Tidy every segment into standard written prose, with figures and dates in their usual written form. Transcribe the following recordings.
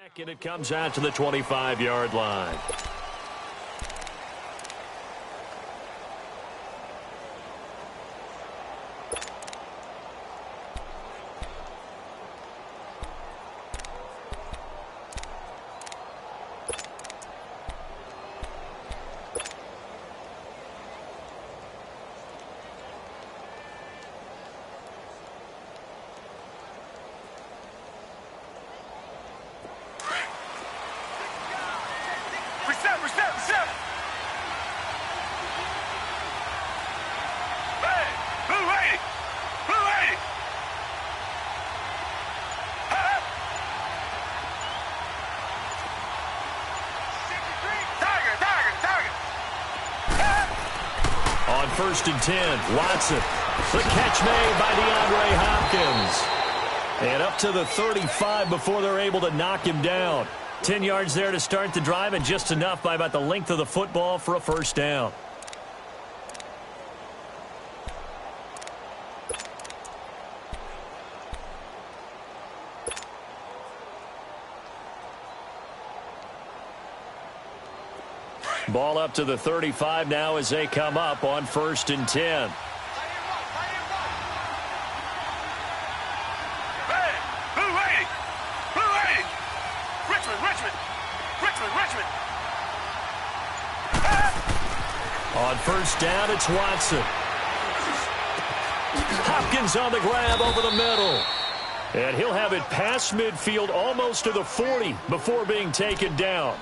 And it comes out to the 25-yard line. On 1st and 10, Watson. The catch made by DeAndre Hopkins. And up to the 35 before they're able to knock him down. 10 yards there to start the drive, and just enough by about the length of the football for a first down. Ball up to the 35 now as they come up on 1st and 10. On 1st down, it's Watson. Hopkins on the grab over the middle. And he'll have it past midfield almost to the 40 before being taken down.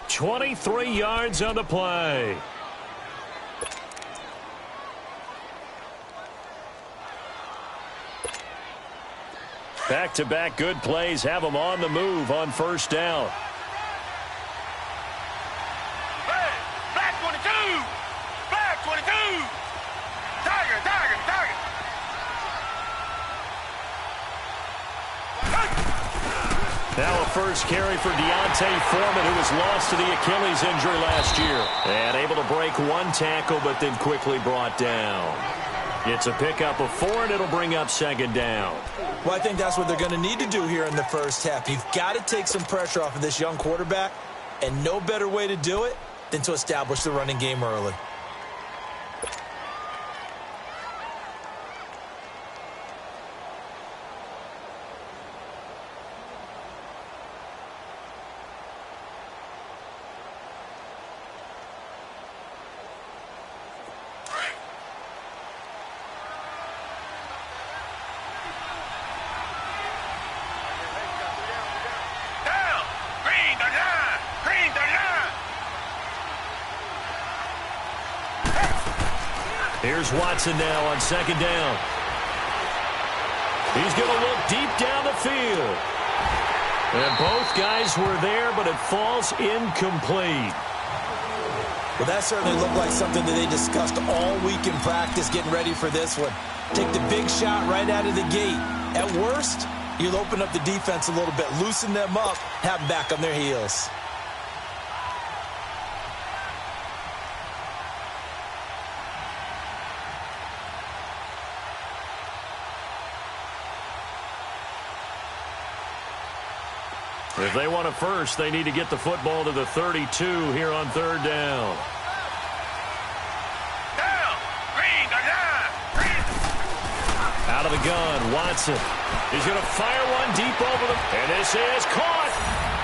23 yards on the play. Back-to-back good plays have them on the move on 1st down. Back 22! Back 22! Tiger! Now a first carry for Deontay Foreman, who was lost to the Achilles injury last year. And able to break one tackle, but then quickly brought down. It's a pickup of 4, and it'll bring up 2nd down. Well, I think that's what they're going to need to do here in the first half. You've got to take some pressure off of this young quarterback, and no better way to do it than to establish the running game early. Here's Watson now on 2nd down. He's going to look deep down the field. And both guys were there, but it falls incomplete. Well, that certainly looked like something that they discussed all week in practice getting ready for this one. Take the big shot right out of the gate. At worst, you'll open up the defense a little bit, loosen them up, have them back on their heels. If they want a first, they need to get the football to the 32 here on 3rd down. Out of the gun, Watson. He's going to fire one deep over the... And this is caught.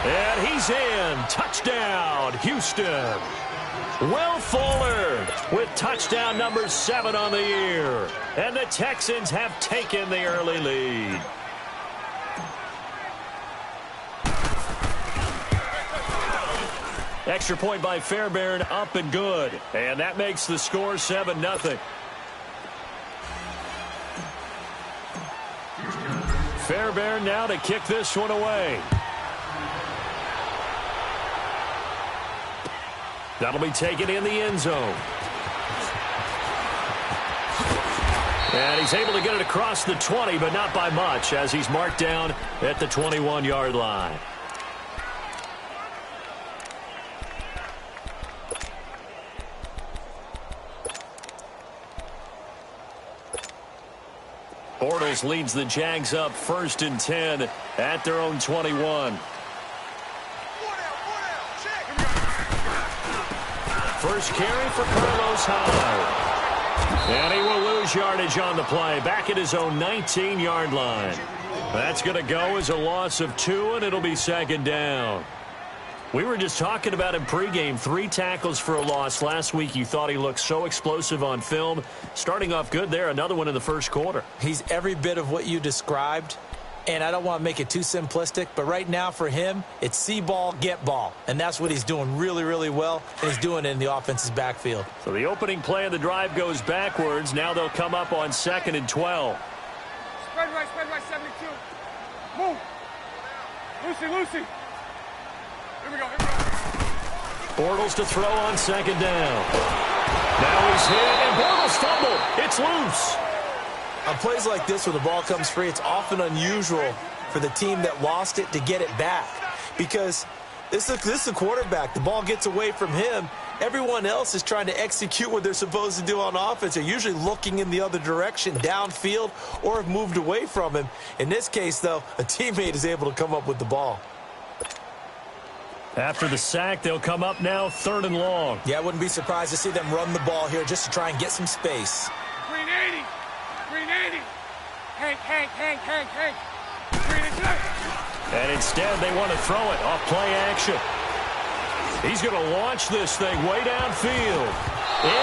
And he's in. Touchdown, Houston. Will Fuller with touchdown number 7 on the year. And the Texans have taken the early lead. Extra point by Fairbairn, up and good. And that makes the score 7-0. Fairbairn now to kick this one away. That'll be taken in the end zone. And he's able to get it across the 20, but not by much, as he's marked down at the 21-yard line. Bortles leads the Jags up 1st and 10 at their own 21. First carry for Carlos Hyde. And he will lose yardage on the play, back at his own 19-yard line. That's going to go as a loss of 2, and it'll be second down. We were just talking about him pregame, 3 tackles for a loss. Last week you thought he looked so explosive on film. Starting off good there, another one in the first quarter. He's every bit of what you described, and I don't want to make it too simplistic, but right now for him, it's see ball, get ball. And that's what he's doing really, really well, and he's doing it in the offense's backfield. So the opening play of the drive goes backwards. Now they'll come up on 2nd and 12. Spread right, 72. Move. Lucy. Here we go. Bortles to throw on 2nd down. Now he's hit, and Bortles fumbled. It's loose. On plays like this where the ball comes free, it's often unusual for the team that lost it to get it back. Because this is a quarterback. The ball gets away from him. Everyone else is trying to execute what they're supposed to do on offense. They're usually looking in the other direction, downfield, or have moved away from him. In this case, though, a teammate is able to come up with the ball. After the sack, they'll come up now 3rd and long. Yeah, I wouldn't be surprised to see them run the ball here just to try and get some space. Green 80. Hank. Green is left. And instead, they want to throw it off play action. He's going to launch this thing way downfield.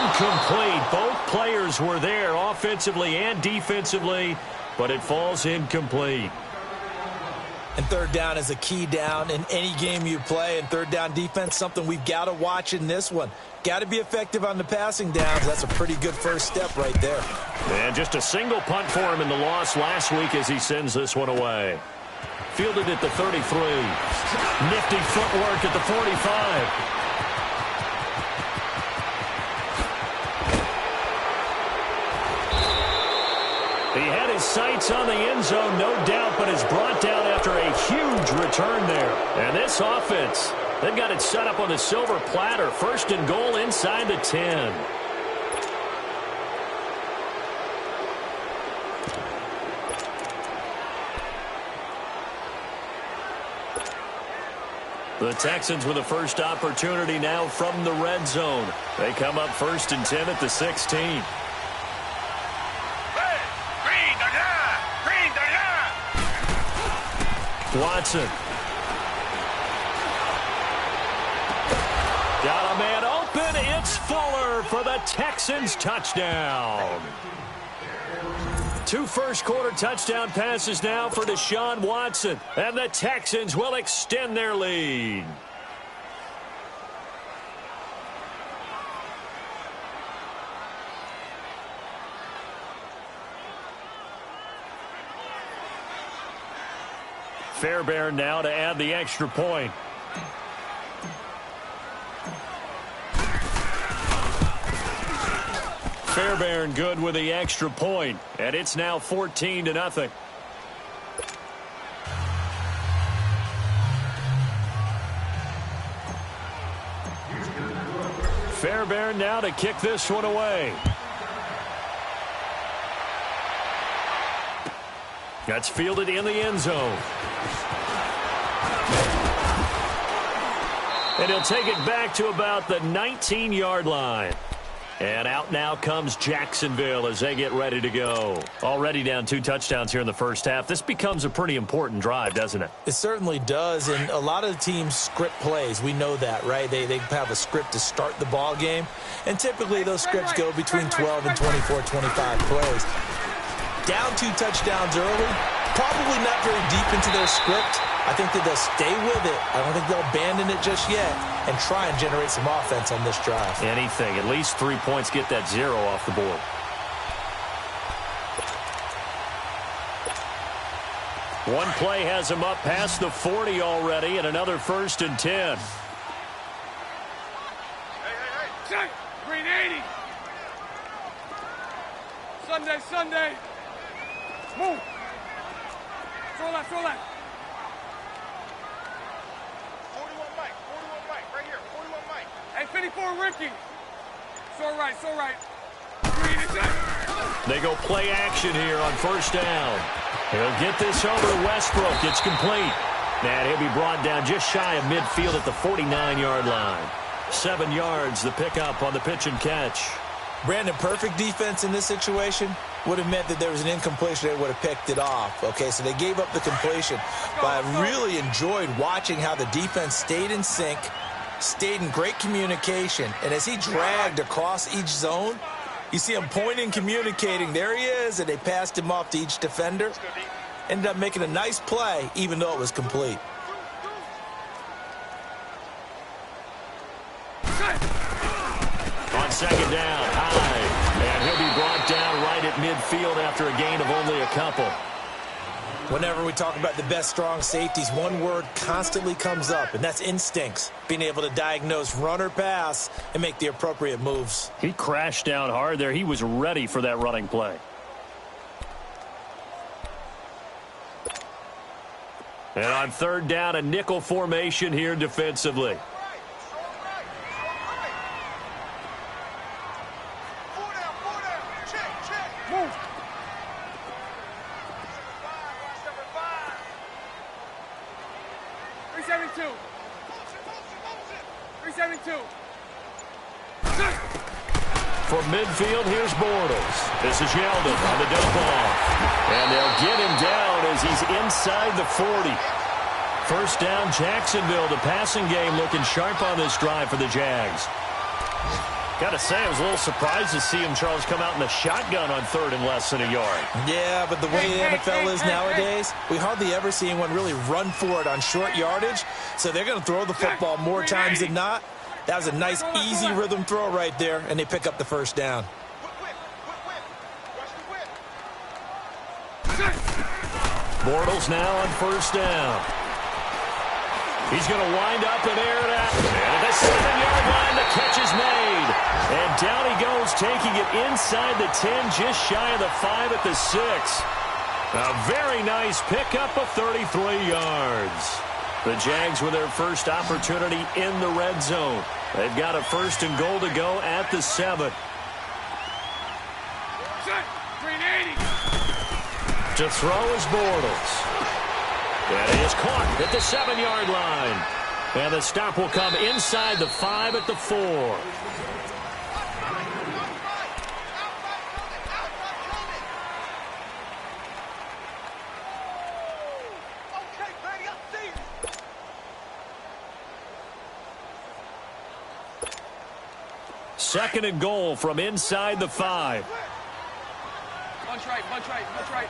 Incomplete. Both players were there offensively and defensively, but it falls incomplete. And 3rd down is a key down in any game you play. And 3rd down defense, something we've got to watch in this one. Got to be effective on the passing downs. That's a pretty good first step right there. And just a single punt for him in the loss last week as he sends this one away. Fielded at the 33. Nifty footwork at the 45. He had his sights on the end zone, no doubt, but is brought down after a huge return there. And this offense, they've got it set up on the silver platter. 1st and goal inside the 10. The Texans with the first opportunity now from the red zone. They come up 1st and 10 at the 16. Watson. Got a man open. It's Fuller for the Texans touchdown. 2 first-quarter touchdown passes now for Deshaun Watson. And the Texans will extend their lead. Fairbairn now to add the extra point. Fairbairn good with the extra point, and it's now 14-0. Fairbairn now to kick this one away. That's fielded in the end zone. And he'll take it back to about the 19-yard line. And out now comes Jacksonville as they get ready to go. Already down 2 touchdowns here in the first half. This becomes a pretty important drive, doesn't it? It certainly does, and a lot of the teams script plays. We know that, right? They have a script to start the ball game, and typically those scripts go between 12 and 24, 25 plays. Down 2 touchdowns early, probably not very deep into their script. I think that they'll stay with it. I don't think they'll abandon it just yet and try and generate some offense on this drive. Anything. At least 3 points, get that 0 off the board. One play has him up past the 40 already, and another 1st and 10. Hey. Green 80. Sunday. Move. Throw left. 41 Mike, right here, 41 Mike. Hey, 54 Ricky. So right. Green is it. They go play action here on 1st down. He'll get this over to Westbrook. It's complete. And he'll be brought down just shy of midfield at the 49-yard line. 7 yards, the pickup on the pitch and catch. Brandon, perfect defense in this situation would have meant that there was an incompletion. They would have picked it off. Okay, so they gave up the completion. But I really enjoyed watching how the defense stayed in sync, stayed in great communication. And as he dragged across each zone, you see him pointing, communicating. There he is, and they passed him off to each defender. Ended up making a nice play, even though it was complete. On second down, high. And he'll be brought down right at midfield after a gain of only a couple. Whenever we talk about the best strong safeties, one word constantly comes up, and that's instincts. Being able to diagnose run or pass and make the appropriate moves. He crashed down hard there. He was ready for that running play. And on third down, a nickel formation here defensively. From midfield, here's Bortles. This is Yeldon on the dump off. And they'll get him down as he's inside the 40. First down, Jacksonville. The passing game looking sharp on this drive for the Jags. Got to say, I was a little surprised to see him, Charles, come out in the shotgun on third and less than a yard. Yeah, but the way the NFL is nowadays, we hardly ever see anyone really run for it on short yardage. So they're going to throw the football more times than not. That was a nice, easy rhythm throw right there, and they pick up the first down. Bortles now on first down. He's going to wind up and air it out. And at the 7-yard line, the catch is made. And down he goes, taking it inside the 10, just shy of the 5 at the 6. A very nice pickup of 33 yards. The Jags with their first opportunity in the red zone. They've got a first and goal to go at the 7. To throw is Bortles. And it is caught at the 7-yard line. And the stop will come inside the 5 at the 4. Second and goal from inside the 5. Punch right.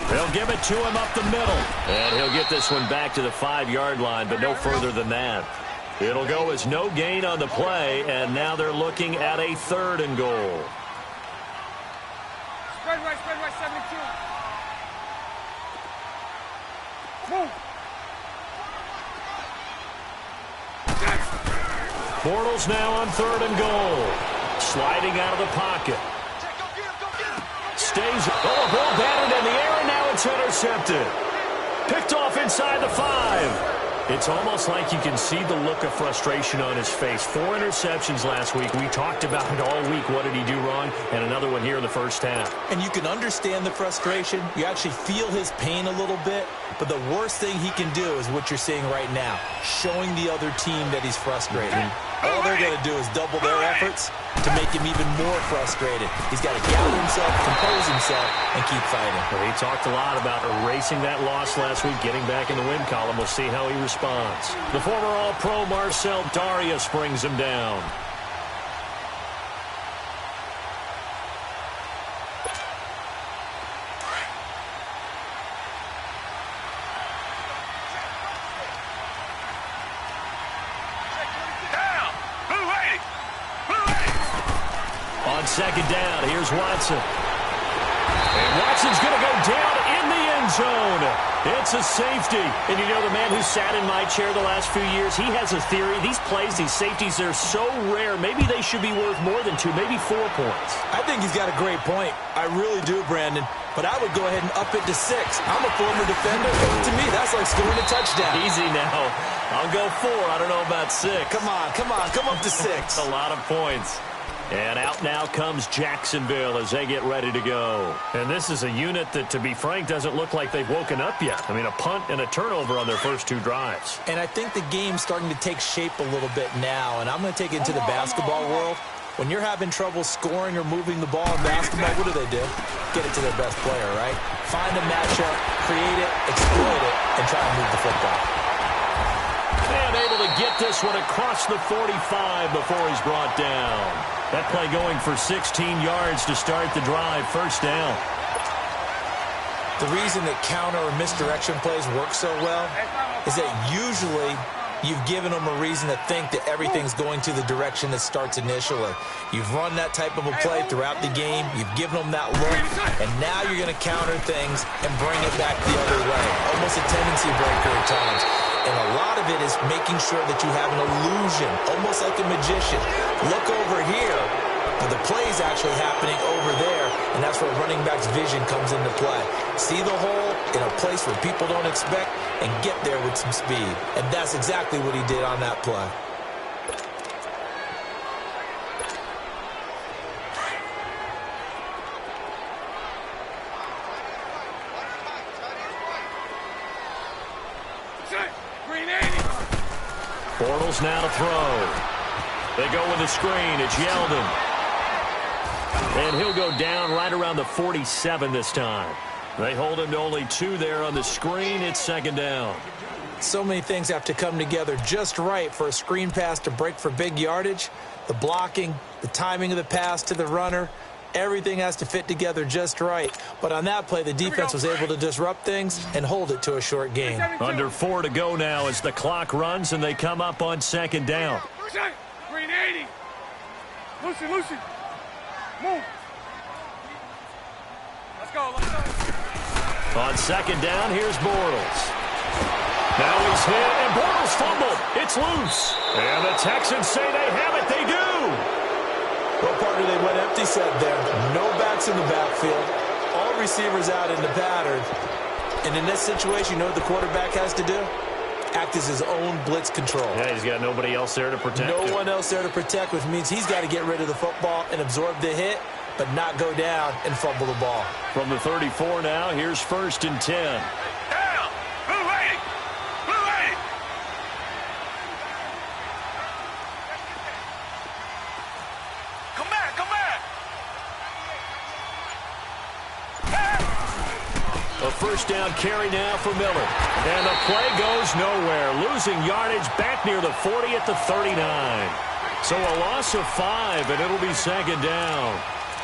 They'll give it to him up the middle. And he'll get this one back to the 5-yard line, but no further than that. It'll go as no gain on the play, and now they're looking at a third and goal. Spread right, 72. Move. Bortles now on third and goal. Sliding out of the pocket. Stays. Oh, ball batted in the air, and now it's intercepted. Picked off inside the 5. It's almost like you can see the look of frustration on his face. 4 interceptions last week. We talked about it all week. What did he do wrong? And another one here in the first half. And you can understand the frustration. You actually feel his pain a little bit. But the worst thing he can do is what you're seeing right now, showing the other team that he's frustrated. All they're going to do is double their efforts to make him even more frustrated. He's got to gather himself, compose himself, and keep fighting. Well, he talked a lot about erasing that loss last week, getting back in the win column. We'll see how he responds. The former All-Pro Marcel Darius brings him down. Second down, here's Watson. And Watson's going to go down in the end zone. It's a safety. And you know, the man who sat in my chair the last few years, he has a theory. These plays, these safeties, they're so rare. Maybe they should be worth more than 2, maybe 4 points. I think he's got a great point. I really do, Brandon. But I would go ahead and up it to 6. I'm a former defender. To me, that's like scoring a touchdown. Easy now. I'll go 4. I don't know about 6. Come on. Come up to 6. That's a lot of points. And out now comes Jacksonville as they get ready to go. And this is a unit that, to be frank, doesn't look like they've woken up yet. I mean, a punt and a turnover on their first 2 drives. And I think the game's starting to take shape a little bit now, and I'm going to take it into the basketball world. When you're having trouble scoring or moving the ball in basketball, what do? Get it to their best player, right? Find a matchup, create it, exploit it, and try to move the football. And able to get this one across the 45 before he's brought down. That play going for 16 yards to start the drive, first down. The reason that counter or misdirection plays work so well is that usually you've given them a reason to think that everything's going to the direction it starts initially. You've run that type of a play throughout the game. You've given them that look, and now you're going to counter things and bring it back the other way. Almost a tendency breaker at times. And a lot of it is making sure that you have an illusion, almost like a magician. Look over here, but the play is actually happening over there, and that's where running back's vision comes into play. See the hole in a place where people don't expect and get there with some speed. And that's exactly what he did on that play. Bortles now to throw. They go with the screen. It's Yeldon. And he'll go down right around the 47 this time. They hold him to only 2 there on the screen. It's second down. So many things have to come together just right for a screen pass to break for big yardage. The blocking, the timing of the pass to the runner, everything has to fit together just right. But on that play, the defense was able to disrupt things and hold it to a short game. Under 4 to go now as the clock runs and they come up on second down. Green 80. Lucy. Move. Let's go. On second down, here's Bortles. Now he's hit, and Bortles fumbled. It's loose. And the Texans say they have it. They do. What part do they went empty set there? No backs in the backfield. All receivers out in the pattern. And in this situation, you know what the quarterback has to do? Act as his own blitz control. Yeah, he's got nobody else there to protect him. No one else there to protect, which means he's got to get rid of the football and absorb the hit, but not go down and fumble the ball. From the 34 now, here's 1st and 10. Down! Blue 80! Blue 80! Come back! A first down carry now for Miller. And the play goes nowhere. Losing yardage back near the 40 at the 39. So a loss of 5, and it'll be second down.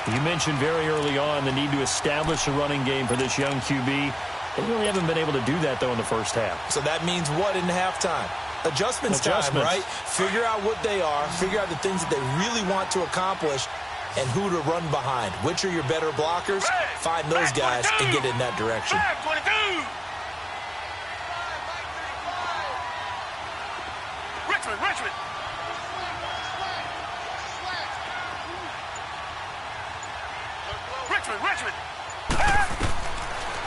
You mentioned very early on the need to establish a running game for this young QB. They really haven't been able to do that, though, in the first half. So that means what in halftime? Adjustments time, right? Figure out what they are. Figure out the things that they really want to accomplish and who to run behind. Which are your better blockers? Find those guys and get in that direction. Richmond.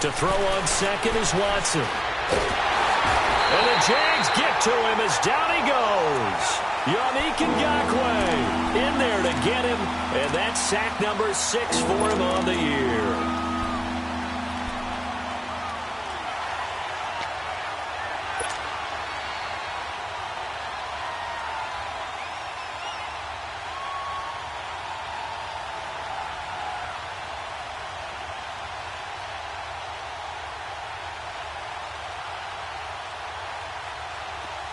To throw on second is Watson. And the Jags get to him as down he goes. Yannick Ngakoue in there to get him. And that's sack number 6 for him on the year.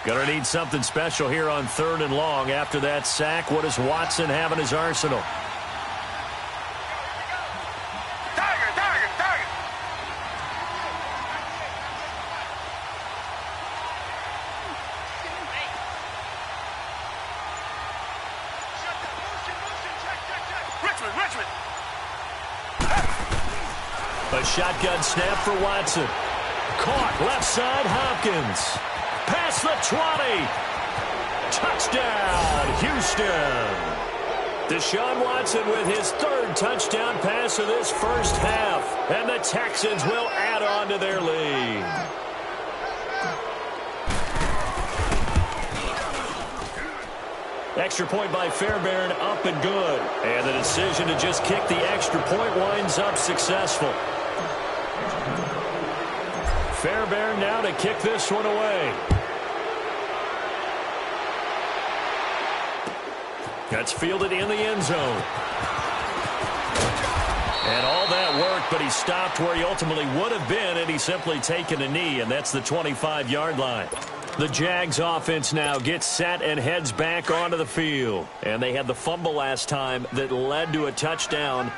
Gonna need something special here on 3rd and long. After that sack, what does Watson have in his arsenal? Target. Richmond. A shotgun snap for Watson. Caught left side, Hopkins. Past the 20. Touchdown, Houston. Deshaun Watson with his 3rd touchdown pass of this first half. And the Texans will add on to their lead. Extra point by Fairbairn, up and good. And the decision to just kick the extra point winds up successful. Fairbairn now to kick this one away. That's fielded in the end zone. And all that worked, but he stopped where he ultimately would have been, and he's simply taken a knee, and that's the 25-yard line. The Jags offense now gets set and heads back onto the field. And they had the fumble last time that led to a touchdown.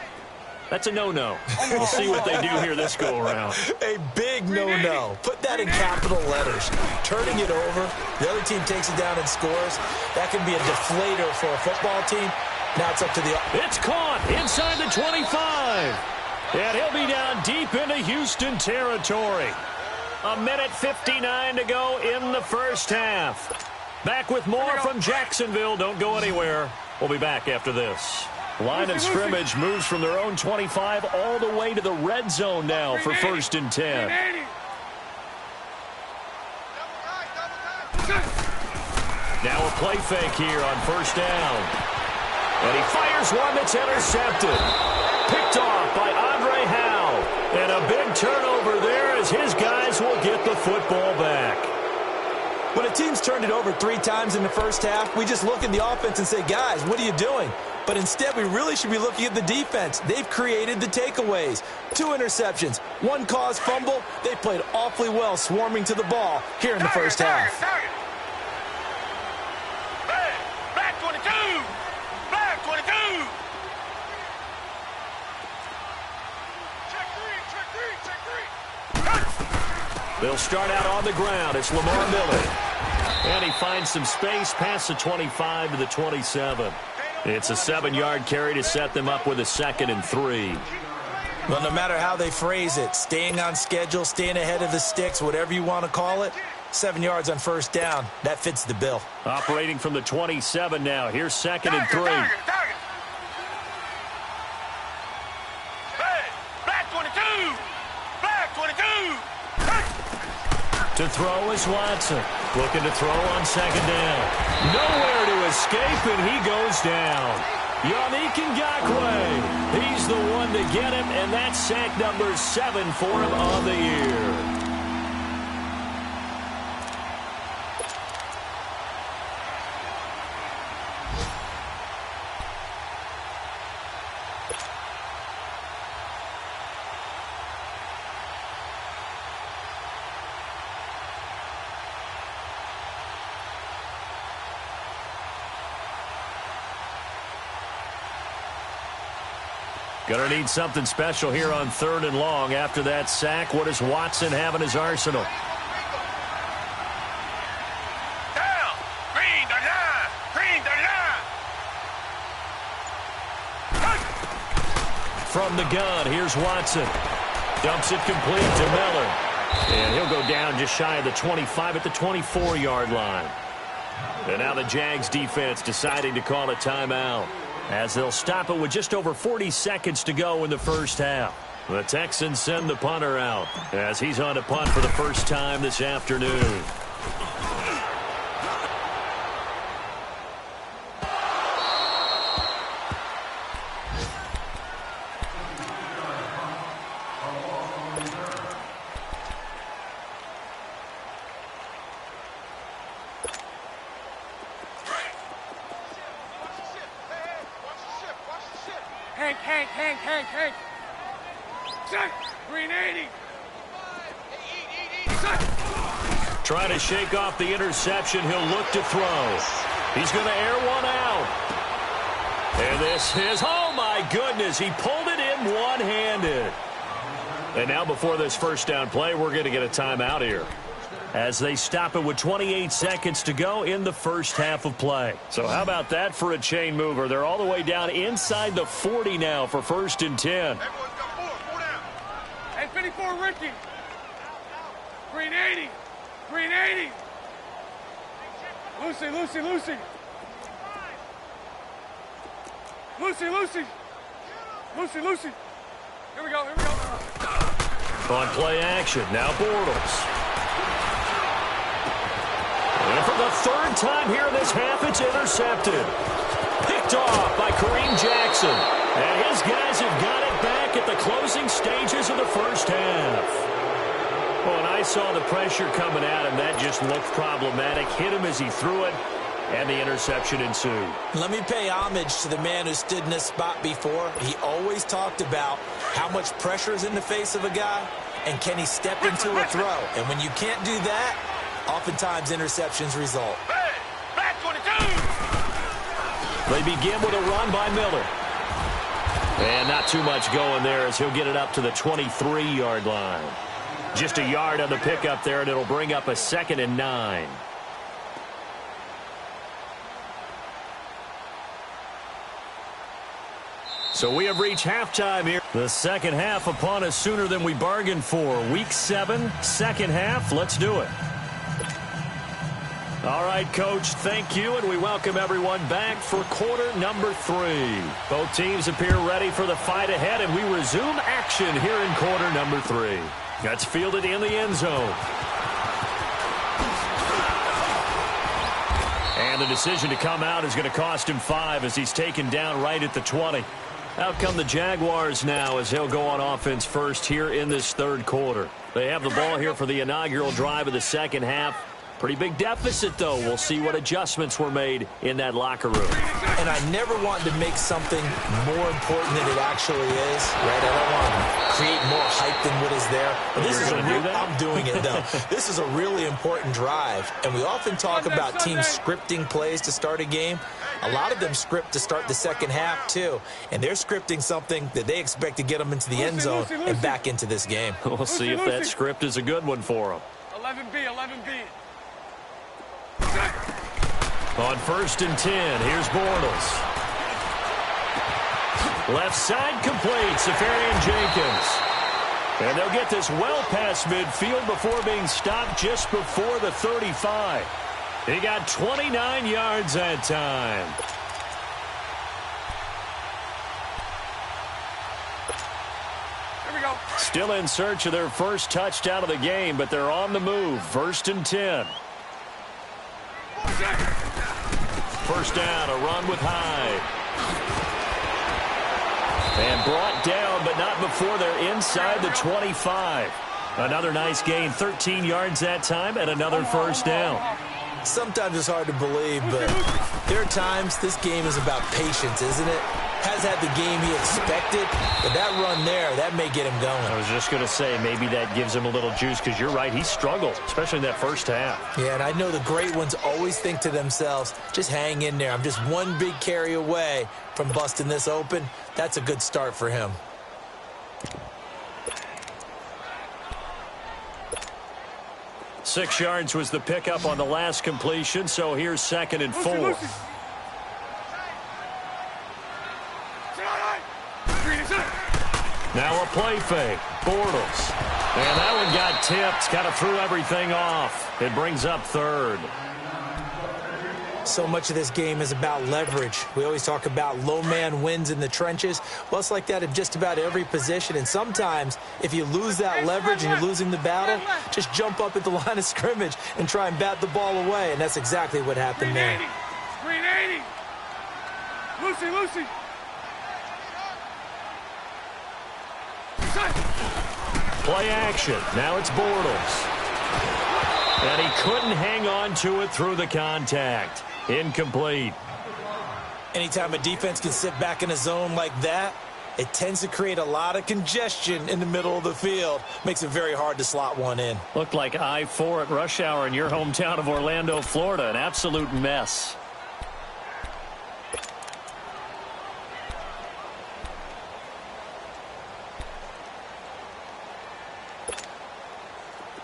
That's a no-no. We'll see what they do here this go-around. A big no-no. Put that in capital letters. Turning it over, the other team takes it down and scores. That can be a deflator for a football team. Now it's up to the... It's caught inside the 25. And he'll be down deep into Houston territory. 1:59 to go in the first half. Back with more from Jacksonville. Don't go anywhere. We'll be back after this. Line of scrimmage moves from their own 25 all the way to the red zone now for 1st and 10. Now a play fake here on 1st down. And he fires one that's intercepted. Picked off by Andre Howe. And a big turnover there as his guys will get the football back. When a team's turned it over 3 times in the first half, we just look at the offense and say, guys, what are you doing? But instead, we really should be looking at the defense. They've created the takeaways. 2 interceptions, 1 caused fumble. They played awfully well swarming to the ball here in the first half. Back 22! Back 22! Check 3! They'll start out on the ground. It's Lamar Miller. And he finds some space past the 25 to the 27. It's a 7-yard carry to set them up with a 2nd and 3. Well, no matter how they phrase it, staying on schedule, staying ahead of the sticks, whatever you want to call it, 7 yards on 1st down, that fits the bill. Operating from the 27 now. Here's 2nd and 3. Back 22! Back 22! To throw is Watson. Looking to throw on 2nd down. Nowhere to escape, and he goes down. Yannick Ngakoue. He's the one to get him, and that's sack number 7 for him on the year. Going to need something special here on 3rd and long. After that sack, what does Watson have in his arsenal? Down! Green, the line! Green, the line! From the gun, here's Watson. Dumps it complete to Miller. And he'll go down just shy of the 25 at the 24-yard line. And now the Jags defense deciding to call a timeout, as they'll stop it with just over 40 seconds to go in the first half. The Texans send the punter out as he's on to punt for the first time this afternoon. Hank. Check. Green 80. Trying to shake off the interception. He'll look to throw. He's going to air one out. And this is, oh my goodness, he pulled it in one-handed. And now before this first down play, we're going to get a timeout here, as they stop it with 28 seconds to go in the first half of play. So how about that for a chain mover? They're all the way down inside the 40 now for 1st and 10. Everyone's got 4 down. Hey, 54, Ricky. Green 80. Green 80. Lucy. Here we go. On play action, now Bortles. And for the third time here in this half, it's intercepted. Picked off by Kareem Jackson. And his guys have got it back at the closing stages of the first half. Well, and I saw the pressure coming at him. That just looked problematic. Hit him as he threw it, and the interception ensued. Let me pay homage to the man who stood in this spot before. He always talked about how much pressure is in the face of a guy, and can he step into a throw. And when you can't do that, oftentimes interceptions result. Hey, back 22! They begin with a run by Miller. And not too much going there as he'll get it up to the 23-yard line. Just a yard on the pickup there, and it'll bring up a 2nd and 9. So we have reached halftime here. The second half upon us sooner than we bargained for. Week 7, second half. Let's do it. All right, Coach, thank you, and we welcome everyone back for quarter number 3. Both teams appear ready for the fight ahead, and we resume action here in quarter number 3. That's fielded in the end zone. And the decision to come out is going to cost him 5 as he's taken down right at the 20. Out come the Jaguars now as they'll go on offense first here in this third quarter. They have the ball here for the inaugural drive of the second half. Pretty big deficit, though. We'll see what adjustments were made in that locker room. And I never want to make something more important than it actually is, right? I don't want to create more hype than what is there. But this is a real, I'm doing it, though. This is a really important drive. And we often talk about teams scripting plays to start a game. A lot of them script to start the second half, too. And they're scripting something that they expect to get them into the end zone and back into this game. We'll see if that script is a good one for them. 11B, 11B. On 1st and 10, here's Bortles. Left side complete, Safarian-Jenkins. And they'll get this well past midfield before being stopped just before the 35. He got 29 yards that time. Here we go. Still in search of their first touchdown of the game, but they're on the move. 1st and 10. First down, a run with Hyde. And brought down, but not before they're inside the 25. Another nice gain, 13 yards that time, and another first down. Sometimes it's hard to believe, but there are times this game is about patience, isn't it? Has had the game he expected, but that run there, that may get him going. I was just going to say, maybe that gives him a little juice, because you're right, he struggled, especially in that first half. Yeah, and I know the great ones always think to themselves, just hang in there. I'm just one big carry away from busting this open. That's a good start for him. Six yards was the pickup on the last completion, so here's 2nd and 4. Now a play fake. Bortles. And that one got tipped. Kind of threw everything off. It brings up 3rd. So much of this game is about leverage. We always talk about low man wins in the trenches. Well, it's like that in just about every position. And sometimes, if you lose that leverage and you're losing the battle, just jump up at the line of scrimmage and try and bat the ball away. And that's exactly what happened there. Green 80. Lucy. Play action. Now it's Bortles. And he couldn't hang on to it through the contact. Incomplete. Anytime a defense can sit back in a zone like that, it tends to create a lot of congestion in the middle of the field. Makes it very hard to slot one in. Looked like I-4 at rush hour in your hometown of Orlando, Florida. An absolute mess.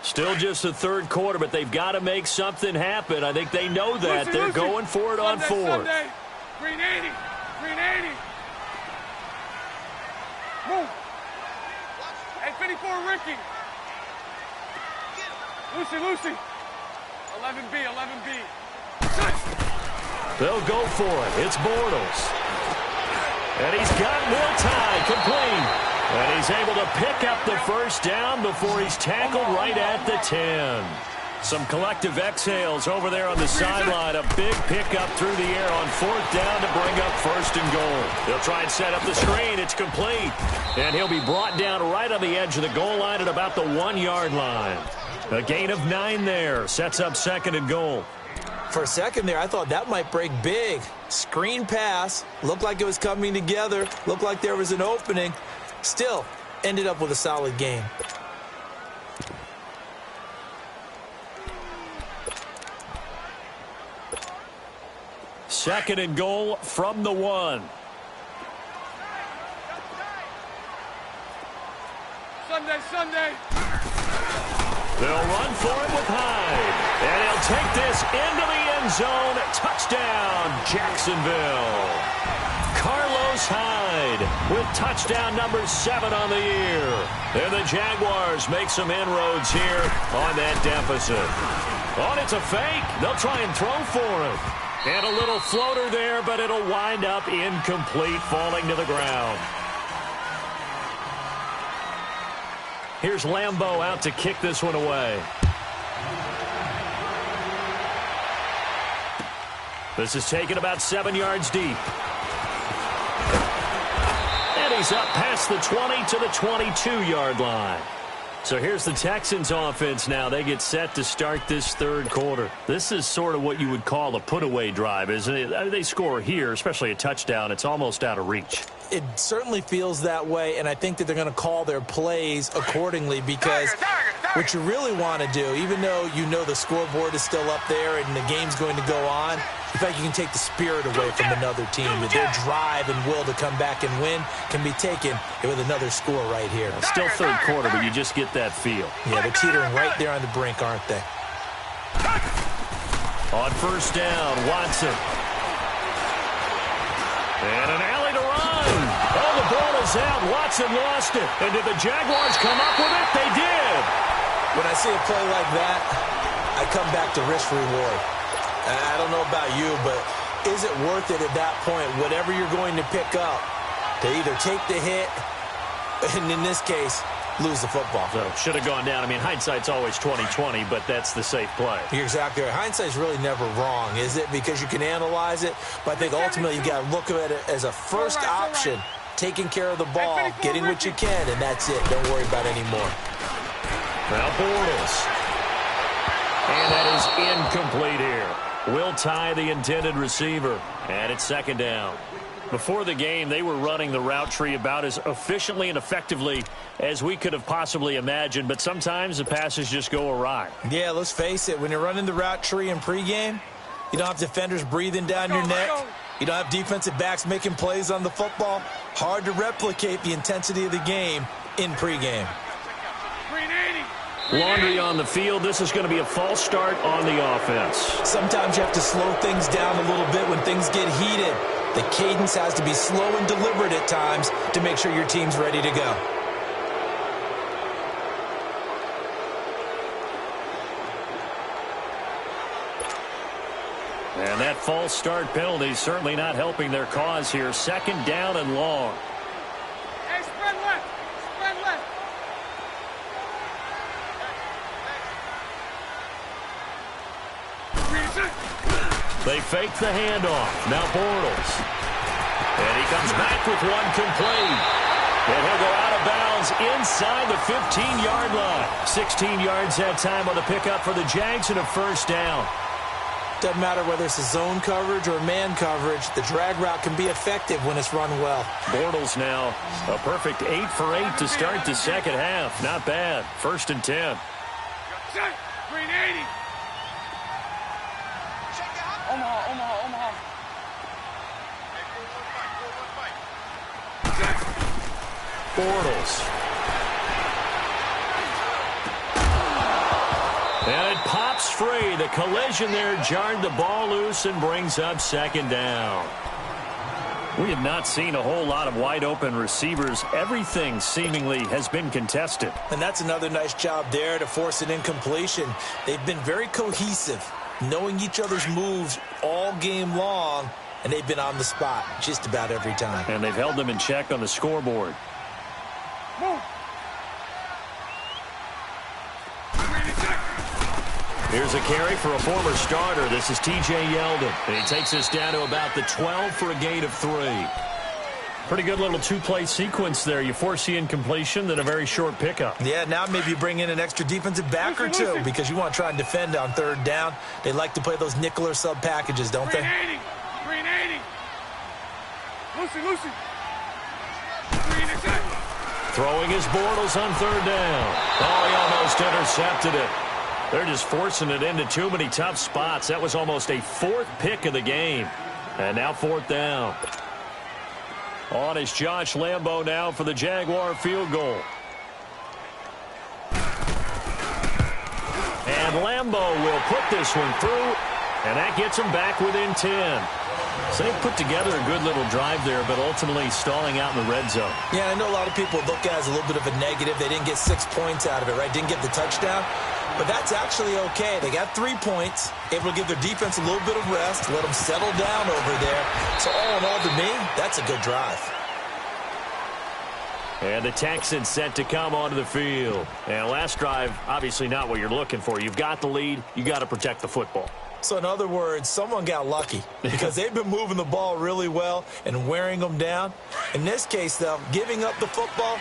Still just the third quarter, but they've got to make something happen. I think they know that. They're going for it on 4th. Green 80. Move. Hey, 54, Ricky. Lucy. 11B. They'll go for it. It's Bortles. And he's got more time. Complete. And he's able to pick up the first down before he's tackled right at the 10. Some collective exhales over there on the sideline. A big pickup through the air on 4th down to bring up 1st and goal. They'll try and set up the screen. It's complete. And he'll be brought down right on the edge of the goal line at about the 1-yard line. A gain of 9 there. Sets up 2nd and goal. For a second there, I thought that might break big. Screen pass. Looked like it was coming together. Looked like there was an opening. Still, ended up with a solid game. Second and goal from the 1. Sunday. They'll run for it with Hyde. And he'll take this into the end zone. Touchdown, Jacksonville. Carlos Hyde with touchdown number 7 on the year. And the Jaguars make some inroads here on that deficit. Oh, it's a fake. They'll try and throw for it. And a little floater there, but it'll wind up incomplete, falling to the ground. Here's Lambeau out to kick this one away. This is taken about 7 yards deep. And he's up past the 20 to the 22-yard line. So here's the Texans offense now. They get set to start this 3rd quarter. This is sort of what you would call a put-away drive, isn't it? I mean, they score here, especially a touchdown. It's almost out of reach. It certainly feels that way, and I think that they're going to call their plays accordingly because what you really want to do, even though you know the scoreboard is still up there and the game's going to go on, in fact, you can take the spirit away from another team. Their drive and will to come back and win can be taken with another score right here. Still 3rd quarter, but you just get that feel. Yeah, they're teetering right there on the brink, aren't they? On 1st down, Watson. And an alley to run. Oh, the ball is out. Watson lost it. And did the Jaguars come up with it? They did. When I see a play like that, I come back to risk reward. I don't know about you, but is it worth it at that point, whatever you're going to pick up, to either take the hit, and in this case, lose the football? So should have gone down. I mean, hindsight's always 20/20, but that's the safe play. You're exactly right. Hindsight's really never wrong, is it? Because you can analyze it, but I think ultimately you got to look at it as a first option, taking care of the ball, getting what you can, and that's it. Don't worry about it anymore. Now Bortles. And that is incomplete here. Will tie the intended receiver. And it's 2nd down. Before the game, they were running the route tree about as efficiently and effectively as we could have possibly imagined, but sometimes the passes just go awry. Yeah, let's face it. When you're running the route tree in pregame, you don't have defenders breathing down your neck. You don't have defensive backs making plays on the football. Hard to replicate the intensity of the game in pregame. Laundry on the field. This is going to be a false start on the offense. Sometimes you have to slow things down a little bit when things get heated. The cadence has to be slow and deliberate at times to make sure your team's ready to go. And that false start penalty is certainly not helping their cause here. 2nd down and long. Hey, spread left. Spread left. They fake the handoff. Now Bortles. And he comes back with one complete. And he'll go out of bounds inside the 15-yard line. 16 yards that time on the pickup for the Jags and a 1st down. Doesn't matter whether it's a zone coverage or man coverage. The drag route can be effective when it's run well. Bortles now a perfect 8 for 8 to start the 2nd half. Not bad. 1st and 10. Green 80. Omaha. Bortles. And it pops free. The collision there jarred the ball loose and brings up 2nd down. We have not seen a whole lot of wide-open receivers. Everything seemingly has been contested. And that's another nice job there to force an incompletion. They've been very cohesive, knowing each other's moves all game long, and they've been on the spot just about every time. And they've held them in check on the scoreboard. Here's a carry for a former starter. This is T.J. Yeldon. And he takes us down to about the 12 for a gain of 3. Pretty good little two-play sequence there. You force the incompletion, then a very short pickup. Yeah, now maybe you bring in an extra defensive back or two because you want to try and defend on 3rd down. They like to play those nickel or sub packages, don't they? 380. Lucy. Throwing his Bortles on 3rd down. Oh, he almost intercepted it. They're just forcing it into too many tough spots. That was almost a 4th pick of the game. And now 4th down. On is Josh Lambo now for the Jaguar field goal. And Lambo will put this one through, and that gets him back within 10. So they put together a good little drive there, but ultimately stalling out in the red zone. Yeah, I know a lot of people look at it as a little bit of a negative. They didn't get 6 points out of it, right? Didn't get the touchdown. But that's actually okay. They got 3 points, able to give their defense a little bit of rest, let them settle down over there. So all in all, to me, that's a good drive. And the Texans set to come onto the field. And last drive, obviously not what you're looking for. You've got the lead. You got to protect the football. So in other words, someone got lucky because they've been moving the ball really well and wearing them down. In this case, though, giving up the football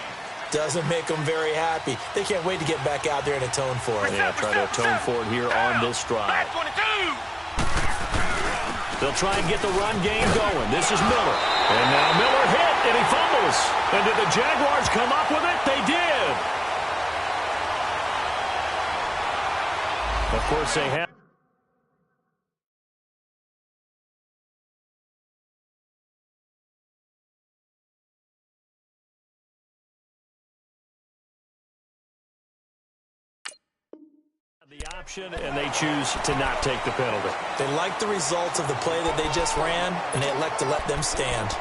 doesn't make them very happy. They can't wait to get back out there and atone for it. Yeah, try to atone for it here on this drive. They'll try and get the run game going. This is Miller. And now Miller hit, and he fumbles. And did the Jaguars come up with it? They did. Of course, they have. The option, and they choose to not take the penalty. They like the results of the play that they just ran, and they elect to let them stand.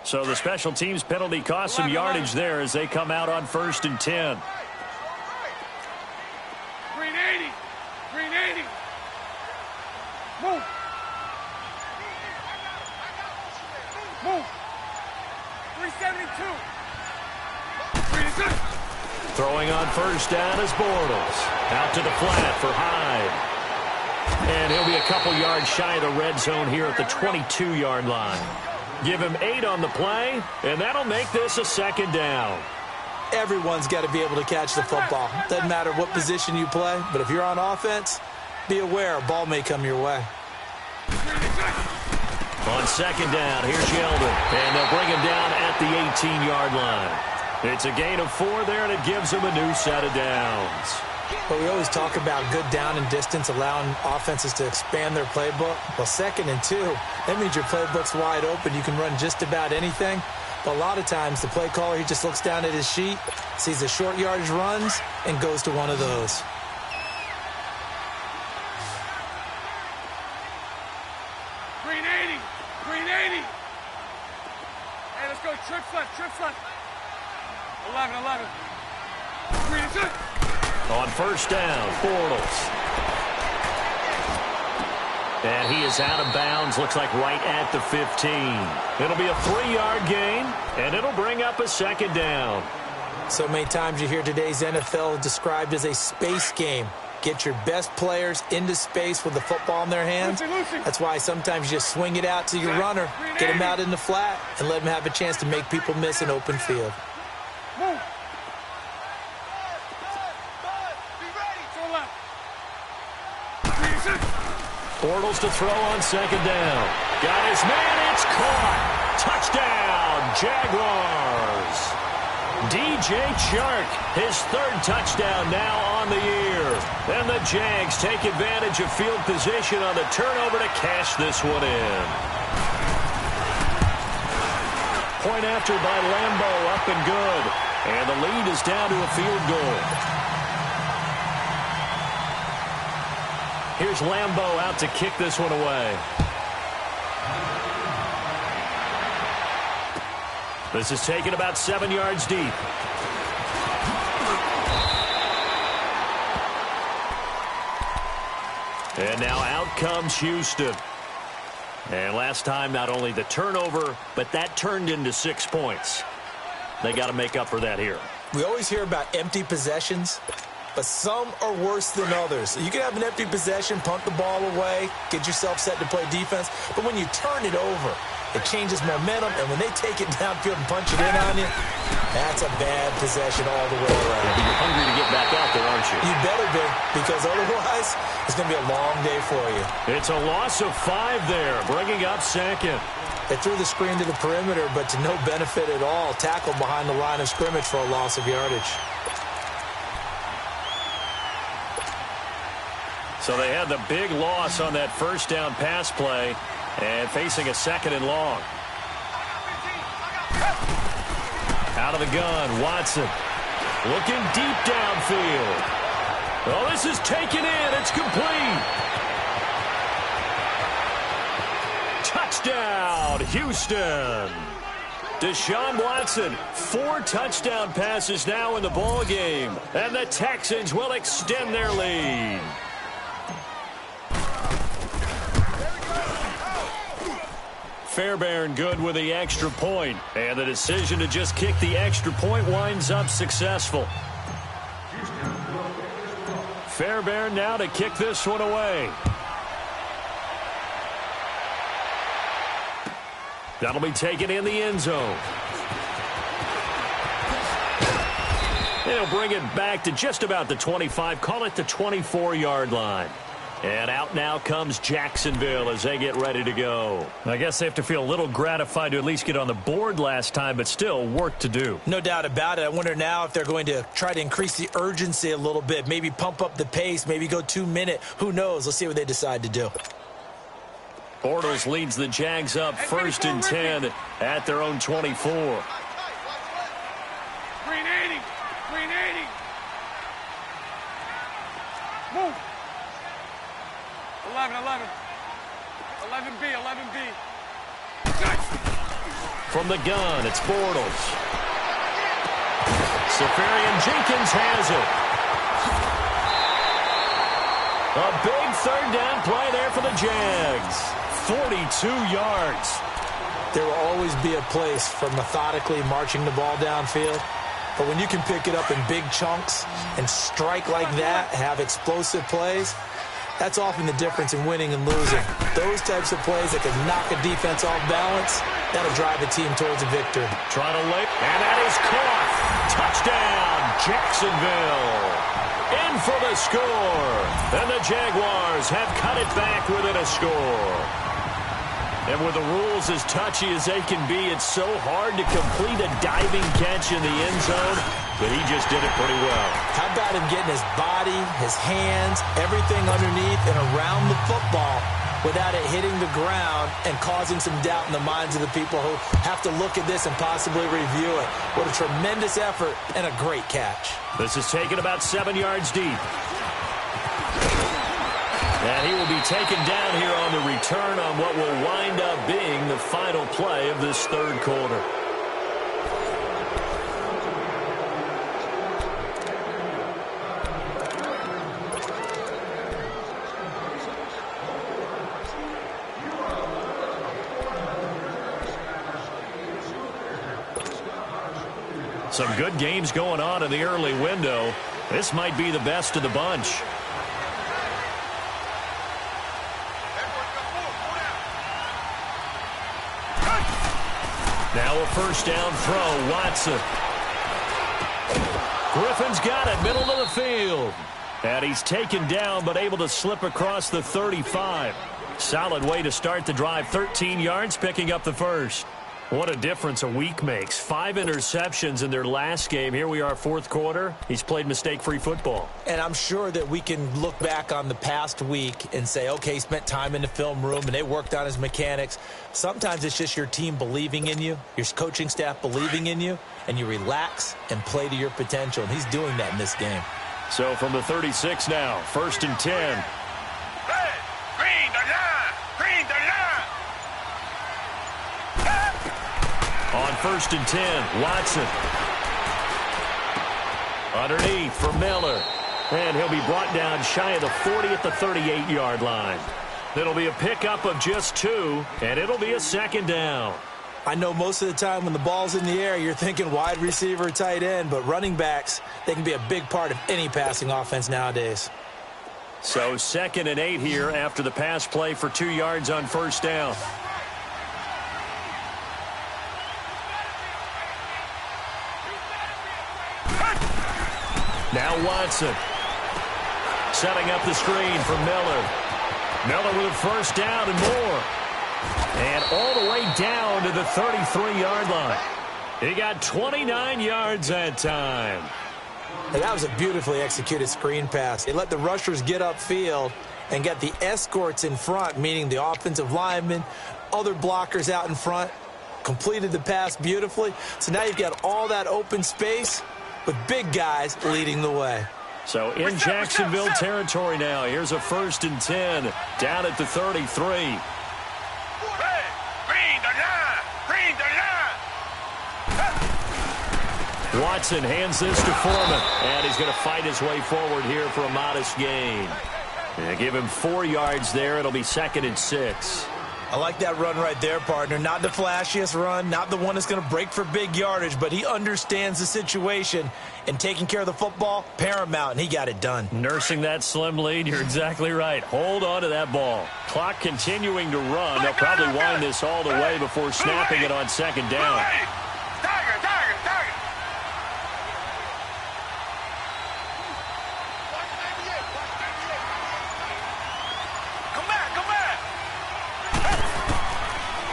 So the special teams penalty cost some yardage there as they come out on 1st and 10. 380. Move. 372. Throwing on 1st down is Bortles. Out to the flat for Hyde. And he'll be a couple yards shy of the red zone here at the 22-yard line. Give him 8 on the play, and that'll make this a 2nd down. Everyone's got to be able to catch the football. Doesn't matter what position you play, but if you're on offense, be aware a ball may come your way. On 2nd down, here's Yeldon, and they'll bring him down at the 18-yard line. It's a gain of 4 there, and it gives him a new set of downs. But we always talk about good down and distance, allowing offenses to expand their playbook. Well, 2nd and 2, that means your playbook's wide open. You can run just about anything. But a lot of times, the play caller, he just looks down at his sheet, sees the short yardage runs, and goes to one of those. Green 80. Hey, let's go. Trips left. 11. Green is good. On 1st down, Bortles. And he is out of bounds, looks like right at the 15. It'll be a 3-yard gain, and it'll bring up a 2nd down. So many times you hear today's NFL described as a space game. Get your best players into space with the football in their hands. That's why sometimes you just swing it out to your runner, get him out in the flat, and let him have a chance to make people miss an open field. Move. Bortles to throw on 2nd down. Got his man, it's caught. Touchdown, Jaguars. DJ Chark, his 3rd touchdown now on the year. And the Jags take advantage of field position on the turnover to cash this one in. Point after by Lambo, up and good. And the lead is down to a field goal. Here's Lambo out to kick this one away. This is taken about 7 yards deep. And now out comes Houston. And last time, not only the turnover, but that turned into 6 points. They got to make up for that here. We always hear about empty possessions, but some are worse than others. You can have an empty possession, punt the ball away, get yourself set to play defense, but when you turn it over, it changes momentum, and when they take it downfield and punch it in on you, that's a bad possession all the way around. Yeah, you're hungry to get back out there, aren't you? You better be, because otherwise, it's going to be a long day for you. It's a loss of 5 there, bringing up second. They threw the screen to the perimeter, but to no benefit at all. Tackled behind the line of scrimmage for a loss of yardage. So they had the big loss on that first down pass play and facing a 2nd and long. Out of the gun, Watson looking deep downfield. Oh, this is taken in. It's complete. Touchdown, Houston. Deshaun Watson, 4 touchdown passes now in the ball game, and the Texans will extend their lead. Fairbairn good with the extra point, and the decision to just kick the extra point winds up successful. Fairbairn now to kick this one away. That'll be taken in the end zone. They'll bring it back to just about the 25, call it the 24-yard line. And out now comes Jacksonville as they get ready to go. I guess they have to feel a little gratified to at least get on the board last time, but still work to do. No doubt about it. I wonder now if they're going to try to increase the urgency a little bit, maybe pump up the pace, maybe go 2-minute. Who knows? Let's see what they decide to do. Bortles leads the Jags up 1st and 10 at their own 24. Green 80. Green 80. Move. 11. 11B. 11B. From the gun, it's Bortles. Safarian Jenkins has it. A big 3rd down play there for the Jags. 42 yards. There will always be a place for methodically marching the ball downfield. But when you can pick it up in big chunks and strike like that, have explosive plays, that's often the difference in winning and losing. Those types of plays that can knock a defense off balance, that'll drive a team towards a victory. Trying to lay, and that is caught. Touchdown, Jacksonville. In for the score. And the Jaguars have cut it back within a score. And with the rules as touchy as they can be, it's so hard to complete a diving catch in the end zone, but he just did it pretty well. How about him getting his body, his hands, everything underneath and around the football without it hitting the ground and causing some doubt in the minds of the people who have to look at this and possibly review it. What a tremendous effort and a great catch. This is taken about 7 yards deep. And he will be taken down here on the return on what will wind up being the final play of this 3rd quarter. Some good games going on in the early window. This might be the best of the bunch. Now a 1st down throw, Watson. Griffin's got it, middle of the field. And he's taken down, but able to slip across the 35. Solid way to start the drive, 13 yards, picking up the 1st. What a difference a week makes. 5 interceptions in their last game. Here we are, 4th quarter. He's played mistake-free football. And I'm sure that we can look back on the past week and say, okay, he spent time in the film room and they worked on his mechanics. Sometimes it's just your team believing in you, your coaching staff believing in you, and you relax and play to your potential. And he's doing that in this game. So from the 36 now, 1st and 10. On 1st and 10, Watson. Underneath for Miller. And he'll be brought down shy of the 40 at the 38-yard line. It'll be a pickup of just 2, and it'll be a second down. I know most of the time when the ball's in the air, you're thinking wide receiver, tight end, but running backs, they can be a big part of any passing offense nowadays. So 2nd and 8 here after the pass play for 2 yards on first down. Now Watson setting up the screen for Miller. Miller with a first down and more. And all the way down to the 33-yard line. He got 29 yards that time. And that was a beautifully executed screen pass. It let the rushers get upfield and get the escorts in front, meaning the offensive linemen, other blockers out in front, completed the pass beautifully. So now you've got all that open space with big guys leading the way. So in Jacksonville territory now. Here's a 1st and 10 down at the 33. Watson hands this to Foreman, and he's going to fight his way forward here for a modest gain. And give him 4 yards there. It'll be 2nd and 6. I like that run right there, partner. Not the flashiest run, not the one that's going to break for big yardage, but he understands the situation, and taking care of the football, paramount, and he got it done. Nursing that slim lead, you're exactly right. Hold on to that ball. Clock continuing to run. They'll probably wind this all the way before snapping it on 2nd down.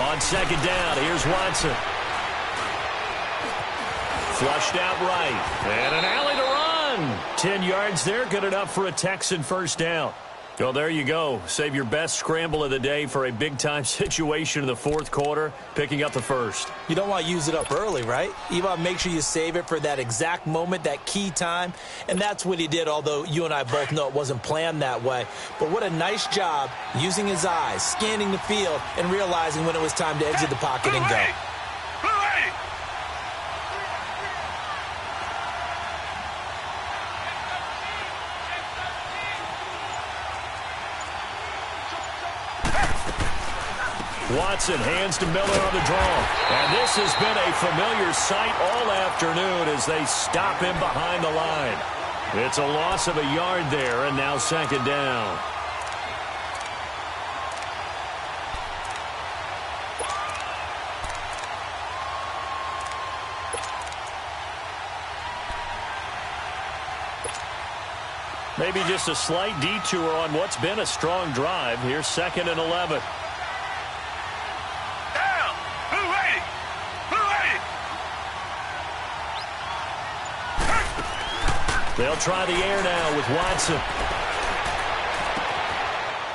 On 2nd down, here's Watson. Flushed out right. And an alley to run. 10 yards there, good enough for a Texan first down. Well, there you go. Save your best scramble of the day for a big-time situation in the 4th quarter, picking up the first. You don't want to use it up early, right? You want to make sure you save it for that exact moment, that key time, and that's what he did, although you and I both know it wasn't planned that way. But what a nice job using his eyes, scanning the field, and realizing when it was time to exit the pocket and go. Watson hands to Miller on the draw. And this has been a familiar sight all afternoon as they stop him behind the line. It's a loss of a yard there, and now 2nd down. Maybe just a slight detour on what's been a strong drive. Here's 2nd and 11. They'll try the air now with Watson.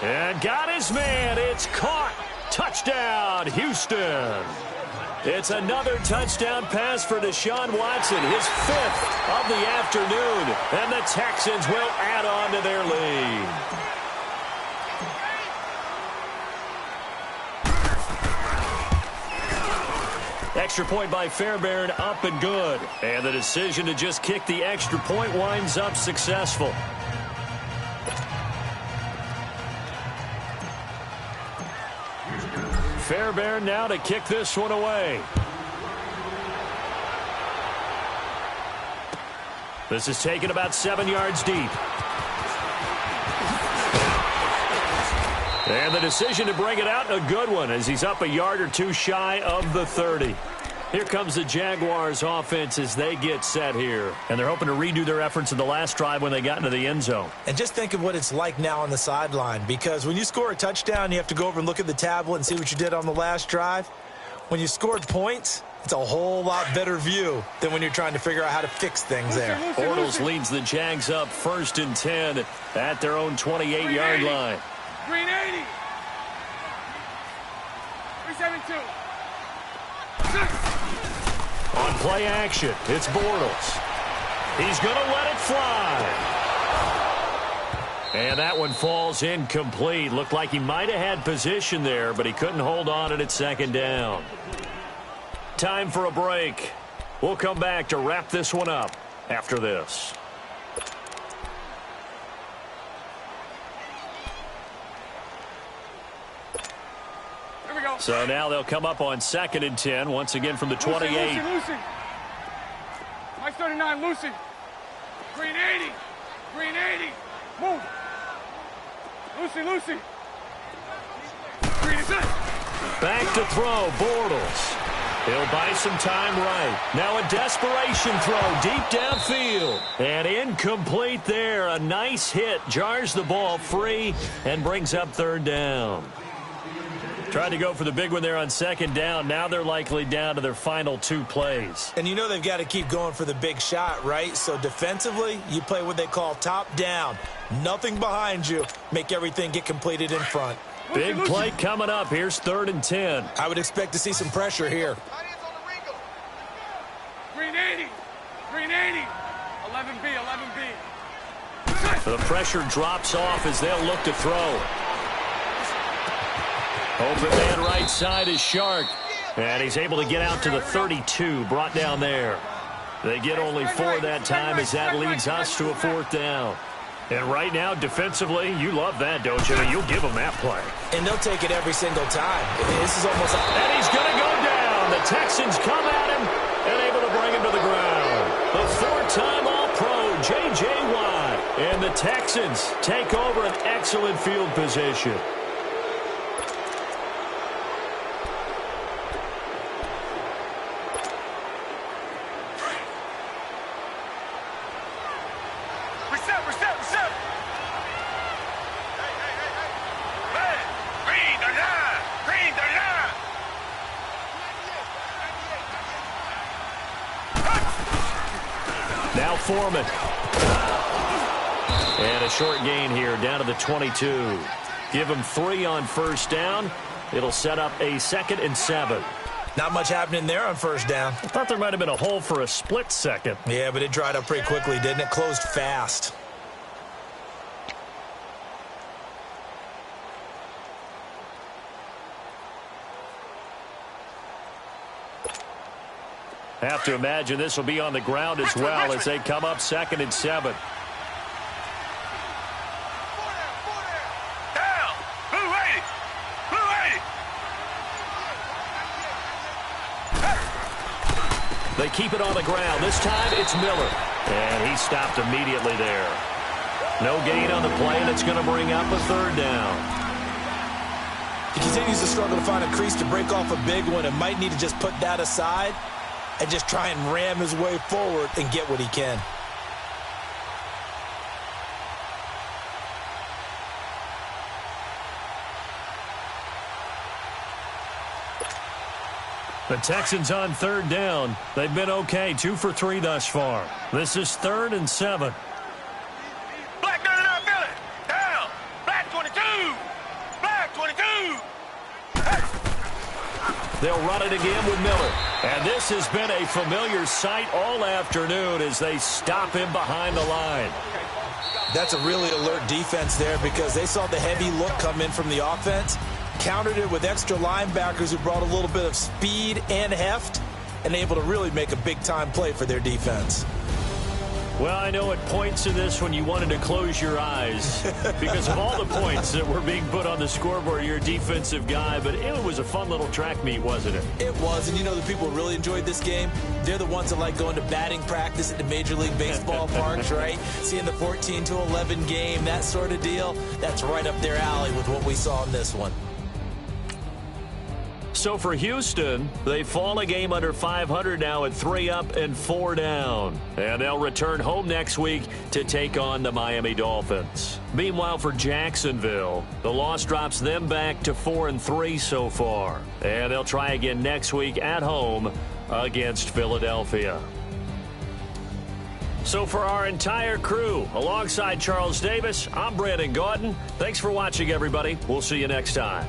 And got his man. It's caught. Touchdown, Houston. It's another touchdown pass for Deshaun Watson, his 5th of the afternoon. And the Texans will add on to their lead. Extra point by Fairbairn, up and good. And the decision to just kick the extra point winds up successful. Fairbairn now to kick this one away. This is taken about 7 yards deep. And the decision to bring it out, a good one, as he's up a yard or two shy of the 30. Here comes the Jaguars offense as they get set here. And they're hoping to redo their efforts in the last drive when they got into the end zone. And just think of what it's like now on the sideline, because when you score a touchdown, you have to go over and look at the tablet and see what you did on the last drive. When you scored points, it's a whole lot better view than when you're trying to figure out how to fix things there. Bortles leads the Jags up 1st and 10 at their own 28-yard line. Green 80. 372. On play action, it's Bortles. He's going to let it fly. And that one falls incomplete. Looked like he might have had position there, but he couldn't hold on at 2nd down. Time for a break. We'll come back to wrap this one up after this. So now they'll come up on 2nd and 10, once again from the 28. Lucy. Mike 39, Lucy. Green 80. Green 80. Move. Lucy. Green is it. Back to throw, Bortles. He'll buy some time right. Now a desperation throw deep downfield. And incomplete there. A nice hit. Jars the ball free and brings up 3rd down. Tried to go for the big one there on 2nd down. Now they're likely down to their final 2 plays. And you know they've got to keep going for the big shot, right? So defensively, you play what they call top down. Nothing behind you. Make everything get completed in front. Big play coming up. Here's 3rd and 10. I would expect to see some pressure here. Green 80. Green 80. 11B. The pressure drops off as they'll look to throw. Open man right side is Shark. And he's able to get out to the 32, brought down there. They get only 4 that time as that leads us to a 4th down. And right now, defensively, you love that, don't you? You'll give them that play. And they'll take it every single time. This is almost like... And he's going to go down. The Texans come at him and able to bring him to the ground. The 4-time All-Pro, J.J. Watt. And the Texans take over an excellent field position. Now Foreman. And a short gain here down to the 22. Give him 3 on 1st down. It'll set up a 2nd and 7. Not much happening there on 1st down. I thought there might have been a hole for a split second. Yeah, but it dried up pretty quickly, didn't it? Closed fast. Have to imagine this will be on the ground as well as they come up 2nd and 7. Down. Blue 80. Blue 80. They keep it on the ground. This time it's Miller. And he stopped immediately there. No gain on the play, and it's going to bring up a 3rd down. He continues to struggle to find a crease to break off a big one and might need to just put that aside and just try and ram his way forward and get what he can. The Texans on 3rd down. They've been okay, 2 for 3 thus far. This is 3rd and 7. Black 99 Philly. Down. Black 22. Black 22. They'll run it again with Miller. And this has been a familiar sight all afternoon as they stop him behind the line. That's a really alert defense there because they saw the heavy look come in from the offense, countered it with extra linebackers who brought a little bit of speed and heft, and able to really make a big-time play for their defense. Well, I know at points in this when you wanted to close your eyes because of all the points that were being put on the scoreboard. You're a defensive guy, but it was a fun little track meet, wasn't it? It was, and you know the people who really enjoyed this game? They're the ones that like going to batting practice at the Major League Baseball parks, right? Seeing the 14-11 game, that sort of deal. That's right up their alley with what we saw in this one. So for Houston, they fall a game under 500 now at 3 up and 4 down. And they'll return home next week to take on the Miami Dolphins. Meanwhile, for Jacksonville, the loss drops them back to 4-3 so far. And they'll try again next week at home against Philadelphia. So for our entire crew, alongside Charles Davis, I'm Brandon Gaudin. Thanks for watching, everybody. We'll see you next time.